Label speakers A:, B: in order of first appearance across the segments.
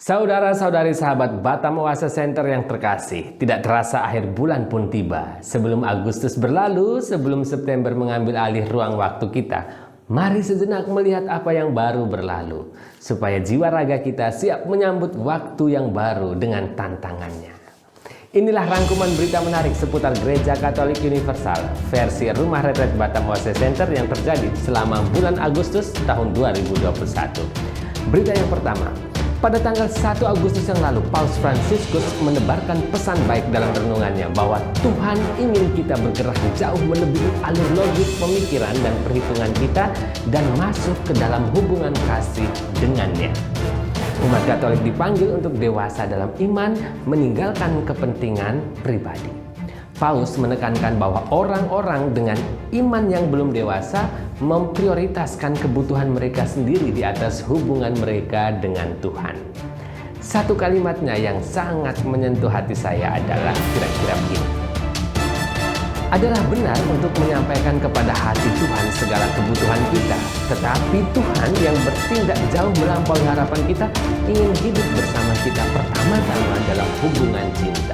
A: Saudara-saudari sahabat Batam Oase Center yang terkasih, tidak terasa akhir bulan pun tiba. Sebelum Agustus berlalu, sebelum September mengambil alih ruang waktu kita, mari sejenak melihat apa yang baru berlalu, supaya jiwa raga kita siap menyambut waktu yang baru dengan tantangannya. Inilah rangkuman berita menarik seputar Gereja Katolik Universal versi Rumah Retret Batam Oase Center yang terjadi selama bulan Agustus tahun 2021. Berita yang pertama. Pada tanggal 1 Agustus yang lalu, Paus Fransiskus menebarkan pesan baik dalam renungannya bahwa Tuhan ingin kita bergerak jauh melebihi alur logik pemikiran dan perhitungan kita dan masuk ke dalam hubungan kasih dengannya. Umat Katolik dipanggil untuk dewasa dalam iman, meninggalkan kepentingan pribadi. Paus menekankan bahwa orang-orang dengan iman yang belum dewasa memprioritaskan kebutuhan mereka sendiri di atas hubungan mereka dengan Tuhan. Satu kalimatnya yang sangat menyentuh hati saya adalah kira-kira begini. Adalah benar untuk menyampaikan kepada hati Tuhan segala kebutuhan kita, tetapi Tuhan yang bertindak jauh melampaui harapan kita ingin hidup bersama kita pertama-tama dalam hubungan cinta.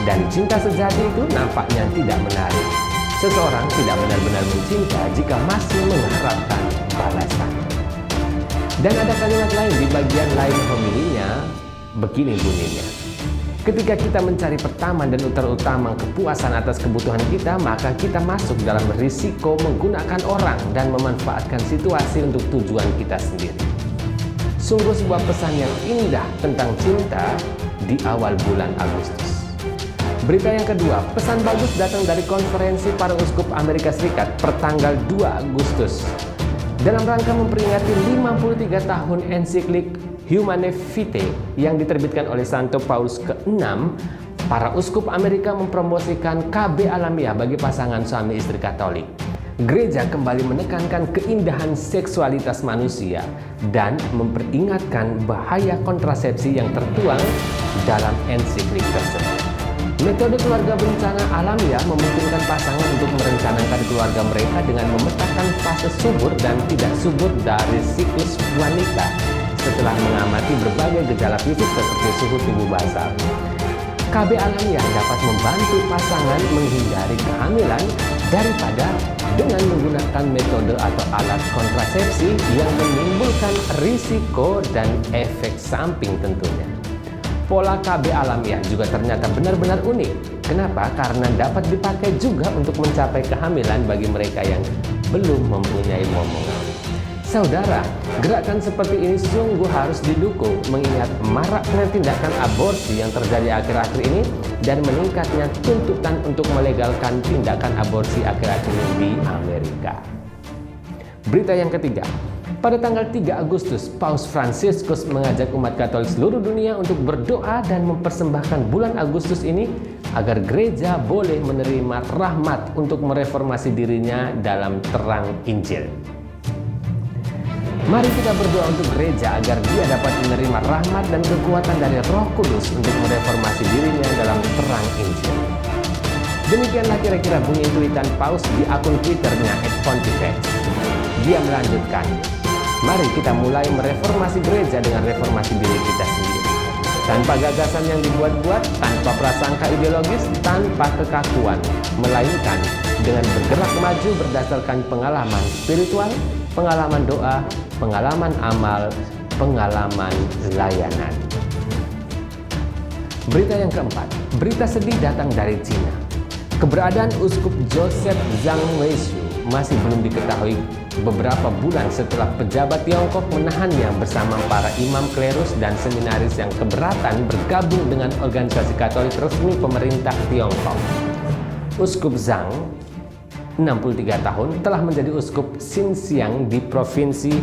A: Dan cinta sejati itu nampaknya tidak menarik. Seseorang tidak benar-benar mencinta jika masih mengharapkan balasan. Dan ada kalimat lain di bagian lain homilinya, begini bunyinya. Ketika kita mencari pertama dan utama kepuasan atas kebutuhan kita, maka kita masuk dalam risiko menggunakan orang dan memanfaatkan situasi untuk tujuan kita sendiri. Sungguh sebuah pesan yang indah tentang cinta di awal bulan Agustus. Berita yang kedua, pesan bagus datang dari konferensi para uskup Amerika Serikat pertanggal 2 Agustus. Dalam rangka memperingati 53 tahun ensiklik Humanae Vitae yang diterbitkan oleh Santo Paulus ke-6, para uskup Amerika mempromosikan KB alamiah bagi pasangan suami istri Katolik. Gereja kembali menekankan keindahan seksualitas manusia dan memperingatkan bahaya kontrasepsi yang tertuang dalam ensiklik tersebut. Metode keluarga berencana alamiah memungkinkan pasangan untuk merencanakan keluarga mereka dengan memetakan fase subur dan tidak subur dari siklus wanita setelah mengamati berbagai gejala fisik seperti suhu tubuh basal. KB alamiah dapat membantu pasangan menghindari kehamilan daripada dengan menggunakan metode atau alat kontrasepsi yang menimbulkan risiko dan efek samping tentunya. Pola KB alamiah juga ternyata benar-benar unik. Kenapa? Karena dapat dipakai juga untuk mencapai kehamilan bagi mereka yang belum mempunyai momongan. Saudara, gerakan seperti ini sungguh harus didukung mengingat maraknya tindakan aborsi yang terjadi akhir-akhir ini dan meningkatnya tuntutan untuk melegalkan tindakan aborsi akhir-akhir ini di Amerika. Berita yang ketiga. Pada tanggal 3 Agustus, Paus Fransiskus mengajak umat Katolik seluruh dunia untuk berdoa dan mempersembahkan bulan Agustus ini agar gereja boleh menerima rahmat untuk mereformasi dirinya dalam terang Injil. Mari kita berdoa untuk gereja agar dia dapat menerima rahmat dan kekuatan dari Roh Kudus untuk mereformasi dirinya dalam terang Injil. Demikianlah kira-kira bunyi tweetan Paus di akun Twitternya @pontifex. Dia melanjutkan, mari kita mulai mereformasi gereja dengan reformasi diri kita sendiri. Tanpa gagasan yang dibuat-buat, tanpa prasangka ideologis, tanpa kekakuan, melainkan dengan bergerak maju berdasarkan pengalaman spiritual, pengalaman doa, pengalaman amal, pengalaman layanan. Berita yang keempat, berita sedih datang dari Cina. Keberadaan Uskup Joseph Zhang Weishu masih belum diketahui beberapa bulan setelah pejabat Tiongkok menahannya bersama para imam klerus dan seminaris yang keberatan bergabung dengan organisasi Katolik resmi pemerintah Tiongkok. Uskup Zhang, 63 tahun, telah menjadi uskup Xinjiang di provinsi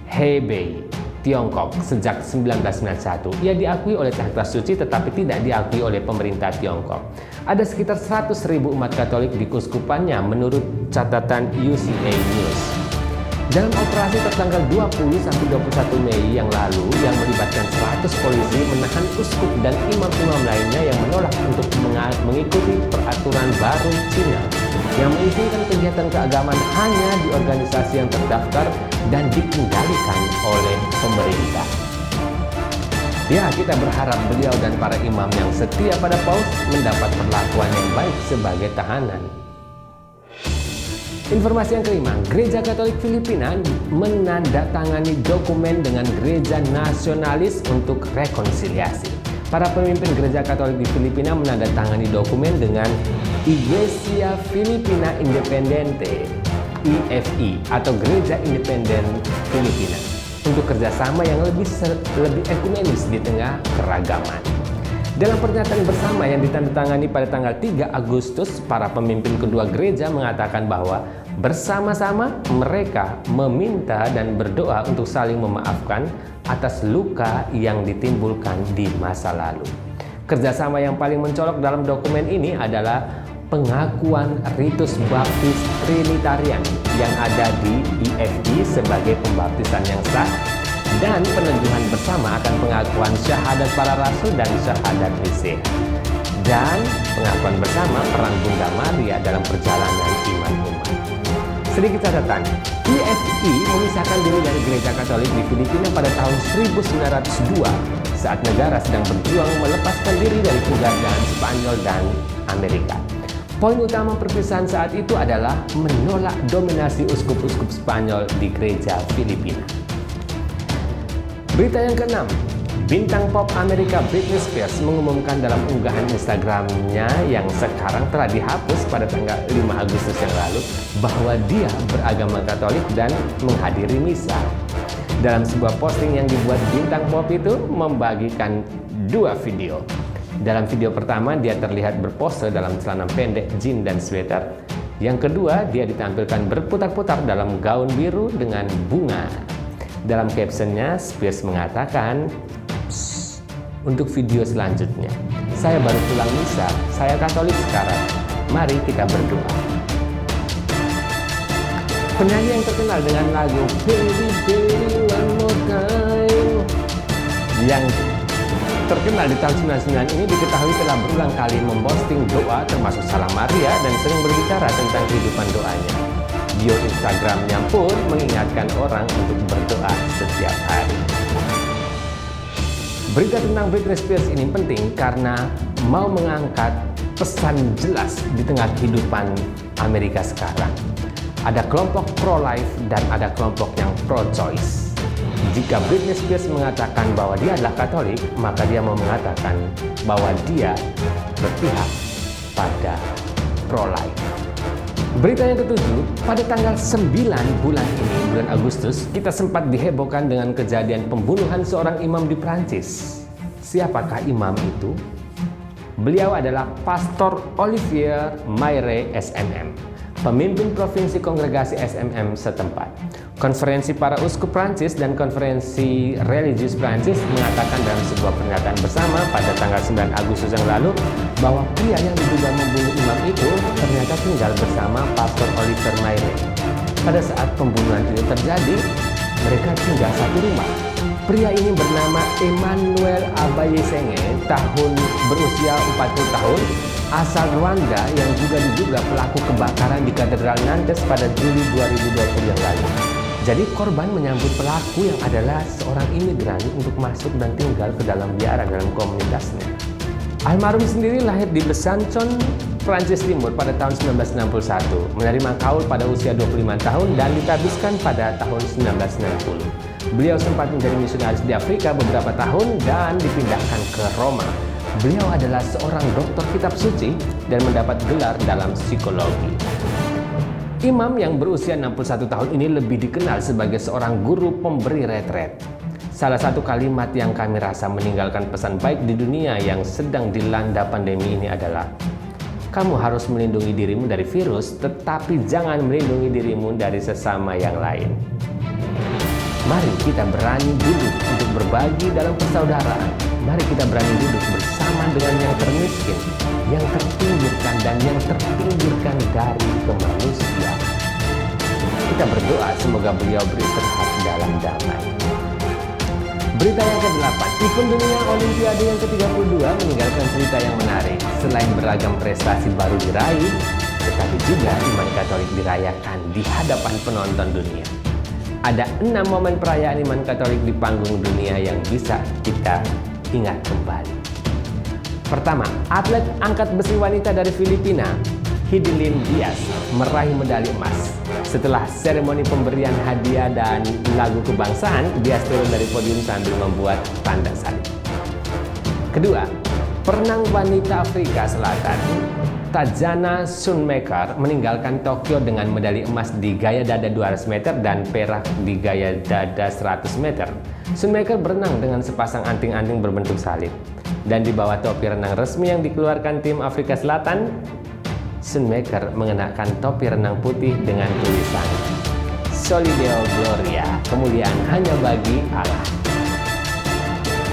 A: Hebei, Tiongkok sejak 1991. Ia diakui oleh Takhta Suci tetapi tidak diakui oleh pemerintah Tiongkok. Ada sekitar 100.000 umat Katolik di keuskupannya menurut catatan UCA News. Dalam operasi tertanggal 20-21 Mei yang lalu yang melibatkan 100 polisi menahan uskup dan imam-imam lainnya yang menolak untuk mengikuti peraturan baru Cina yang mengizinkan kegiatan keagamaan hanya di organisasi yang terdaftar dan dikendalikan oleh pemerintah. Ya, kita berharap beliau dan para imam yang setia pada paus mendapat perlakuan yang baik sebagai tahanan. Informasi yang kelima, Gereja Katolik Filipina menandatangani dokumen dengan gereja nasionalis untuk rekonsiliasi. Para pemimpin Gereja Katolik di Filipina menandatangani dokumen dengan Iglesia Filipina Independente (IFI) atau Gereja Independen Filipina untuk kerjasama yang lebih ekumenis di tengah keragaman. Dalam pernyataan bersama yang ditandatangani pada tanggal 3 Agustus, para pemimpin kedua gereja mengatakan bahwa bersama-sama mereka meminta dan berdoa untuk saling memaafkan atas luka yang ditimbulkan di masa lalu. Kerjasama yang paling mencolok dalam dokumen ini adalah pengakuan ritus baptis Trinitarian yang ada di IFI sebagai pembaptisan yang sah dan peneguhan bersama akan pengakuan syahadat para rasul dan syahadat Nisea dan pengakuan bersama peran Bunda Maria dalam perjalanan iman umat. Sedikit catatan, IFI memisahkan diri dari Gereja Katolik di Filipina pada tahun 1902 saat negara sedang berjuang melepaskan diri dari penjajahan Spanyol dan Amerika. Poin utama perpisahan saat itu adalah menolak dominasi uskup-uskup Spanyol di gereja Filipina. Berita yang keenam, bintang pop Amerika Britney Spears mengumumkan dalam unggahan Instagramnya yang sekarang telah dihapus pada tanggal 5 Agustus yang lalu bahwa dia beragama Katolik dan menghadiri misa. Dalam sebuah posting yang dibuat bintang pop itu membagikan dua video. Dalam video pertama, dia terlihat berpose dalam celana pendek, jeans, dan sweater. Yang kedua, dia ditampilkan berputar-putar dalam gaun biru dengan bunga. Dalam captionnya, Spears mengatakan, untuk video selanjutnya, saya baru pulang misa, saya Katolik sekarang, mari kita berdoa. Penyanyi yang terkenal dengan lagu Baby Baby One More Time yang terkenal di tahun 99 ini diketahui telah berulang kali memposting doa termasuk Salam Maria dan sering berbicara tentang kehidupan doanya. Bio Instagramnya pun mengingatkan orang untuk berdoa setiap hari. Berita tentang Britney Spears ini penting karena mau mengangkat pesan jelas di tengah kehidupan Amerika sekarang. Ada kelompok pro-life dan ada kelompok yang pro-choice. Jika Britney Spears mengatakan bahwa dia adalah Katolik, maka dia mau mengatakan bahwa dia berpihak pada pro-life. Berita yang ketujuh, pada tanggal 9 bulan Agustus, kita sempat dihebohkan dengan kejadian pembunuhan seorang imam di Prancis. Siapakah imam itu? Beliau adalah Pastor Olivier Mayre SMM, pemimpin provinsi kongregasi SMM setempat. Konferensi para uskup Prancis dan konferensi religius Prancis mengatakan dalam sebuah pernyataan bersama pada tanggal 9 Agustus yang lalu bahwa pria yang diduga membunuh imam itu ternyata tinggal bersama Pastor Olivier Mayre. Pada saat pembunuhan itu terjadi, mereka tinggal satu rumah. Pria ini bernama Emmanuel Abayesenge, berusia 40 tahun, asal Rwanda yang juga diduga pelaku kebakaran di Katedral Nantes pada Juli 2020 yang lalu. Jadi korban menyambut pelaku yang adalah seorang imigran untuk masuk dan tinggal ke dalam biara dalam komunitasnya. Almarhum sendiri lahir di Besançon, Prancis Timur pada tahun 1961, menerima kaul pada usia 25 tahun dan ditabiskan pada tahun 1990. Beliau sempat menjadi misionaris di Afrika beberapa tahun dan dipindahkan ke Roma. Beliau adalah seorang doktor kitab suci dan mendapat gelar dalam psikologi. Imam yang berusia 61 tahun ini lebih dikenal sebagai seorang guru pemberi retret. Salah satu kalimat yang kami rasa meninggalkan pesan baik di dunia yang sedang dilanda pandemi ini adalah, kamu harus melindungi dirimu dari virus, tetapi jangan melindungi dirimu dari sesama yang lain. Mari kita berani duduk untuk berbagi dalam persaudaraan. Mari kita berani duduk bersama dengan yang termiskin, yang terpinggirkan dan yang terpinggirkan dari kemanusiaan. Kita berdoa semoga beliau beristirahat dalam damai. Berita yang ke-8, event dunia Olimpiade yang ke-32 meninggalkan cerita yang menarik. Selain beragam prestasi baru diraih, tetapi juga iman Katolik dirayakan di hadapan penonton dunia. Ada 6 momen perayaan iman Katolik di panggung dunia yang bisa kita ingat kembali. Pertama, atlet angkat besi wanita dari Filipina, Hidilyn Diaz, meraih medali emas. Setelah seremoni pemberian hadiah dan lagu kebangsaan, Diaz turun dari podium sambil membuat tanda salib. Kedua, perenang wanita Afrika Selatan, Tajana Schoenmaker, meninggalkan Tokyo dengan medali emas di gaya dada 200 meter dan perak di gaya dada 100 meter. Schoenmaker berenang dengan sepasang anting-anting berbentuk salib. Dan di bawah topi renang resmi yang dikeluarkan tim Afrika Selatan, Schoenmaker mengenakan topi renang putih dengan tulisan Soli Deo Gloria, kemuliaan hanya bagi Allah.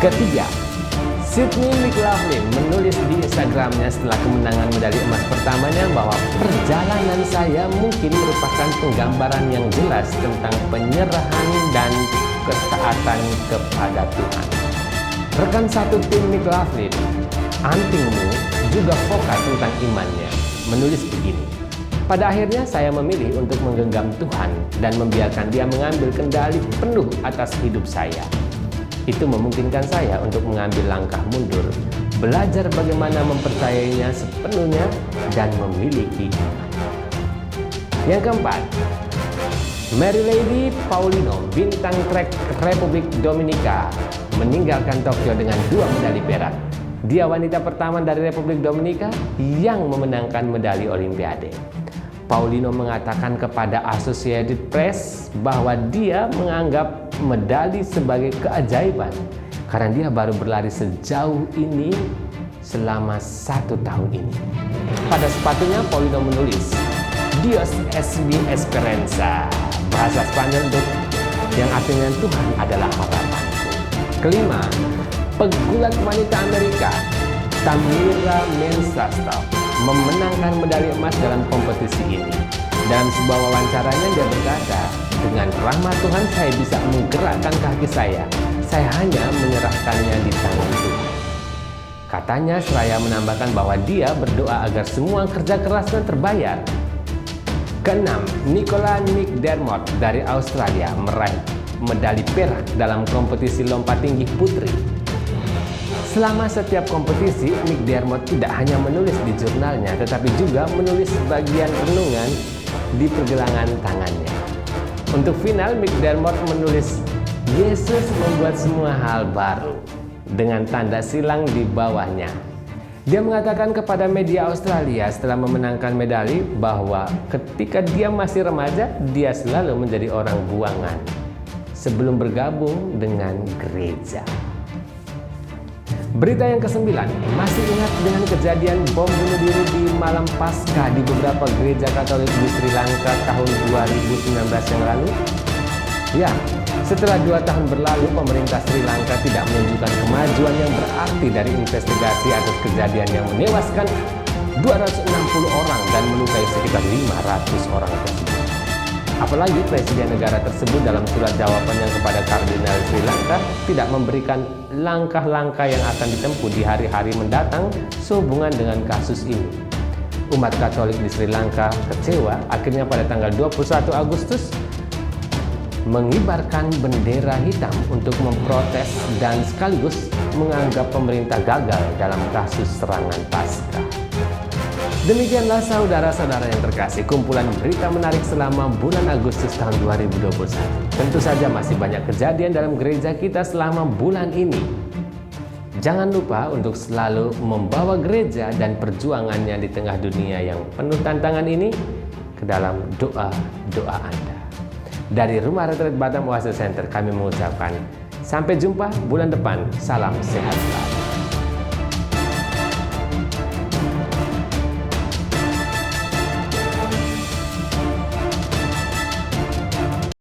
A: Ketiga, Sydney McLaughlin menulis di Instagramnya setelah kemenangan medali emas pertamanya bahwa perjalanan saya mungkin merupakan penggambaran yang jelas tentang penyerahan dan ketaatan kepada Tuhan. Rekan satu tim McLaughlin, antingmu juga vokal tentang imannya, menulis begini. Pada akhirnya saya memilih untuk menggenggam Tuhan dan membiarkan Dia mengambil kendali penuh atas hidup saya. Itu memungkinkan saya untuk mengambil langkah mundur, belajar bagaimana mempercayainya sepenuhnya dan memiliki iman. Yang keempat, Marilady Paulino, bintang trek Republik Dominika, meninggalkan Tokyo dengan 2 medali perak. Dia wanita pertama dari Republik Dominika yang memenangkan medali Olimpiade. Paulino mengatakan kepada Associated Press bahwa dia menganggap medali sebagai keajaiban karena dia baru berlari sejauh ini selama 1 tahun ini. Pada sepatunya Paulino menulis Dios es mi esperanza, bahasa Spanyol untuk yang artinya Tuhan adalah harapanku. Kelima, pegulat wanita Amerika Tamira Mensah memenangkan medali emas dalam kompetisi ini. Dalam sebuah wawancaranya dia berkata, dengan rahmat Tuhan saya bisa menggerakkan kaki saya hanya menyerahkannya di tangan Tuhan. Katanya seraya menambahkan bahwa dia berdoa agar semua kerja kerasnya terbayar. Keenam, Nicola McDermott dari Australia meraih medali perak dalam kompetisi lompat tinggi putri. Selama setiap kompetisi, McDermott tidak hanya menulis di jurnalnya, tetapi juga menulis bagian renungan di pergelangan tangannya. Untuk final, McDermott menulis Yesus membuat semua hal baru dengan tanda silang di bawahnya. Dia mengatakan kepada media Australia setelah memenangkan medali bahwa ketika dia masih remaja, dia selalu menjadi orang buangan sebelum bergabung dengan gereja. Berita yang ke-9, masih ingat dengan kejadian bom bunuh diri di malam Paskah di beberapa gereja Katolik di Sri Lanka tahun 2019 yang lalu? Ya, setelah 2 tahun berlalu, pemerintah Sri Lanka tidak menunjukkan kemajuan yang berarti dari investigasi atas kejadian yang menewaskan 260 orang dan melukai sekitar 500 orang tersebut. Apalagi presiden negara tersebut dalam surat jawabannya kepada Kardinal Sri Lanka tidak memberikan langkah-langkah yang akan ditempuh di hari-hari mendatang sehubungan dengan kasus ini. Umat Katolik di Sri Lanka kecewa, akhirnya pada tanggal 21 Agustus mengibarkan bendera hitam untuk memprotes dan sekaligus menganggap pemerintah gagal dalam kasus serangan Paskah. Demikianlah saudara-saudara yang terkasih, kumpulan berita menarik selama bulan Agustus tahun 2021. Tentu saja masih banyak kejadian dalam gereja kita selama bulan ini. Jangan lupa untuk selalu membawa gereja dan perjuangannya di tengah dunia yang penuh tantangan ini ke dalam doa-doa Anda. Dari Rumah Retreat Batam Oasis Center kami mengucapkan sampai jumpa bulan depan. Salam sehat selalu.